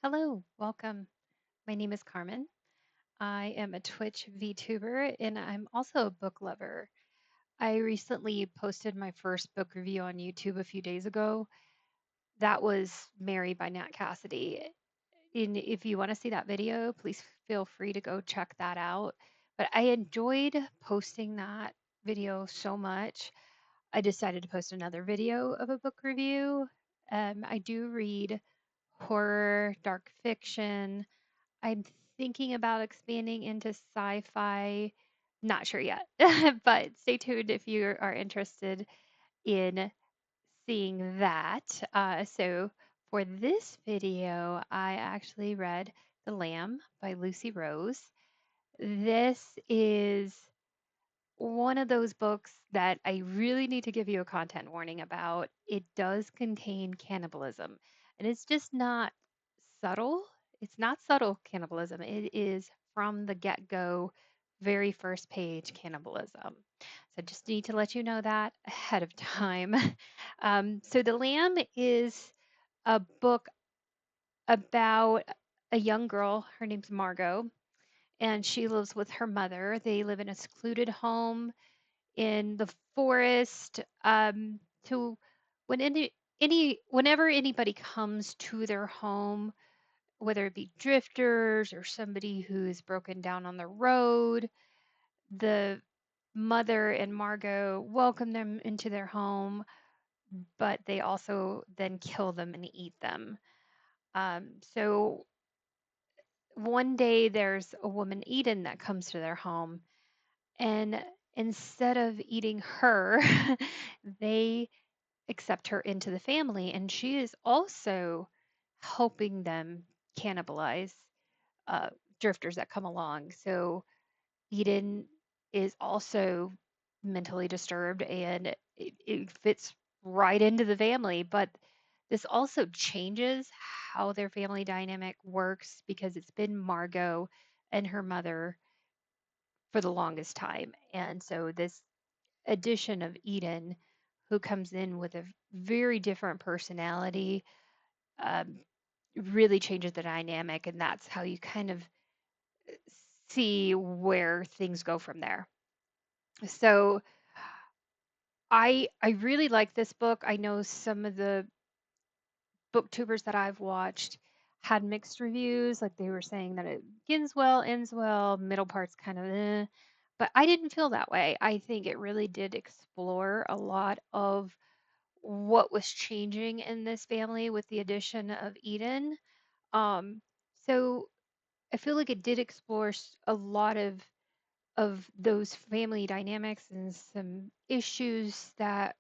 Hello, welcome. My name is Carmen. I am a Twitch VTuber and I'm also a book lover. I recently posted my first book review on YouTube a few days ago. That was Mary by Nat Cassidy. And if you want to see that video, please feel free to go check that out. But I enjoyed posting that video so much, I decided to post another video of a book review. I do read horror, dark fiction. I'm thinking about expanding into sci-fi. Not sure yet, but stay tuned if you are interested in seeing that. So for this video, I actually read The Lamb by Lucy Rose. This is one of those books that I really need to give you a content warning about. It does contain cannibalism, and it's just not subtle. It's not subtle cannibalism. It is from the get-go, very first page cannibalism. So just need to let you know that ahead of time. So The Lamb is a book about a young girl. Her name's Margot, and she lives with her mother. They live in a secluded home in the forest. To when whenever anybody comes to their home, whether it be drifters or somebody who's broken down on the road, the mother and Margot welcome them into their home, but they also then kill them and eat them. So one day there's a woman, Eden, that comes to their home, and instead of eating her, they accept her into the family, and she is also helping them cannibalize uh, drifters that come along. So Eden is also mentally disturbed, and it fits right into the family. But this also changes how their family dynamic works because it's been Margot and her mother for the longest time. And so this addition of Eden, who comes in with a very different personality, um, really changes the dynamic, and that's how you kind of see where things go from there. So I really like this book. I know some of the booktubers that I've watched had mixed reviews, like they were saying that it begins well, ends well, middle part's kind of eh. But I didn't feel that way. I think it really did explore a lot of what was changing in this family with the addition of Eden. So I feel like it did explore a lot of those family dynamics and some issues that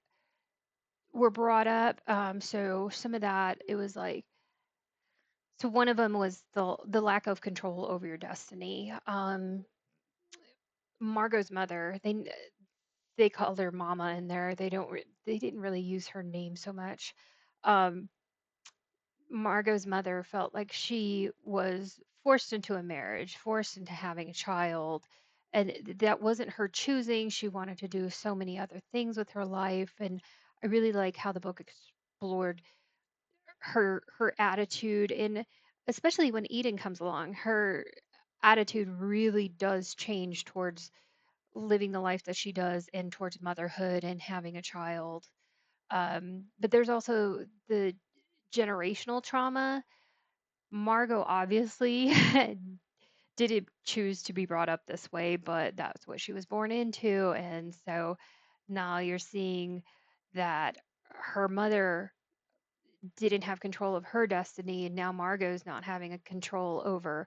were brought up. So some of that, it was like, so one of them was the lack of control over your destiny. Margot's mother, they called her Mama in there. They didn't really use her name so much. Um, Margot's mother felt like she was forced into a marriage, forced into having a child, and that wasn't her choosing. She wanted to do so many other things with her life, and I really like how the book explored her attitude, and especially when Eden comes along, her attitude really does change towards living the life that she does and towards motherhood and having a child. But there's also the generational trauma. Margot obviously didn't choose to be brought up this way, but that's what she was born into. And so now you're seeing that her mother didn't have control of her destiny, and now Margot's not having a control over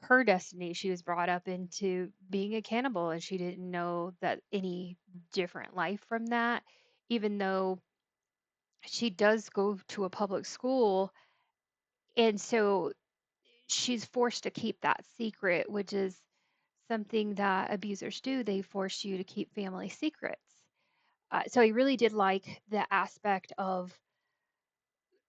her destiny. She was brought up into being a cannibal, and she didn't know that any different life from that, even though she does go to a public school. And so she's forced to keep that secret, which is something that abusers do. They force you to keep family secrets. So I really did like the aspect of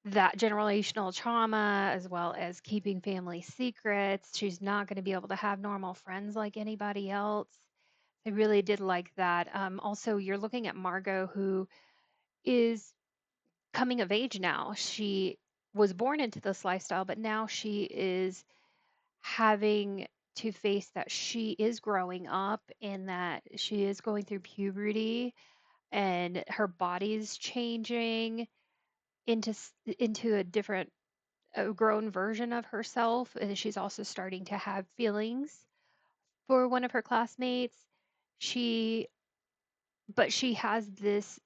that generational trauma as well as keeping family secrets. She's not going to be able to have normal friends like anybody else. I really did like that. Also, you're looking at Margot, who is coming of age now. She was born into this lifestyle, but now she is having to face that she is growing up and that she is going through puberty and her body's changing into a different a grown version of herself, and she's also starting to have feelings for one of her classmates. She but she has this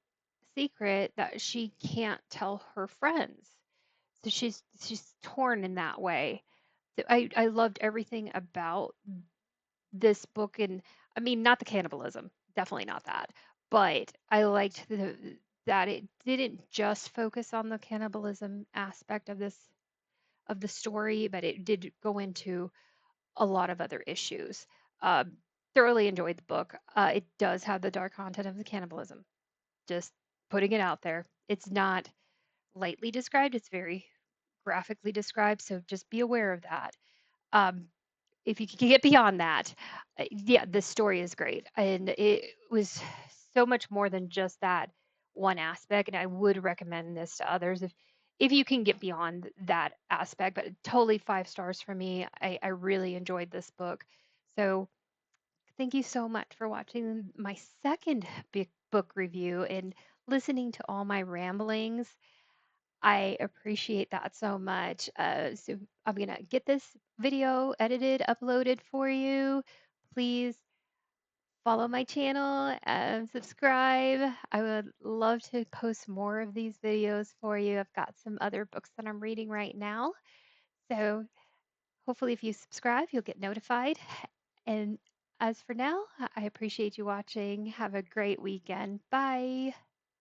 secret that she can't tell her friends. So she's torn in that way. So I loved everything about this book, and I mean, not the cannibalism, definitely not that, but I liked that it didn't just focus on the cannibalism aspect of the story, but it did go into a lot of other issues. Um, Thoroughly enjoyed the book. It does have the dark content of the cannibalism. Just putting it out there. It's not lightly described. It's very graphically described, so just be aware of that. Um, if you can get beyond that, yeah, the story is great, and it was so much more than just that one aspect. And I would recommend this to others if you can get beyond that aspect. But totally 5 stars for me. I really enjoyed this book. So thank you so much for watching my second big book review and listening to all my ramblings. I appreciate that so much. So I'm going to get this video edited, uploaded for you. Please follow my channel and subscribe. I would love to post more of these videos for you. I've got some other books that I'm reading right now. So hopefully, if you subscribe, you'll get notified. And as for now, I appreciate you watching. Have a great weekend. Bye.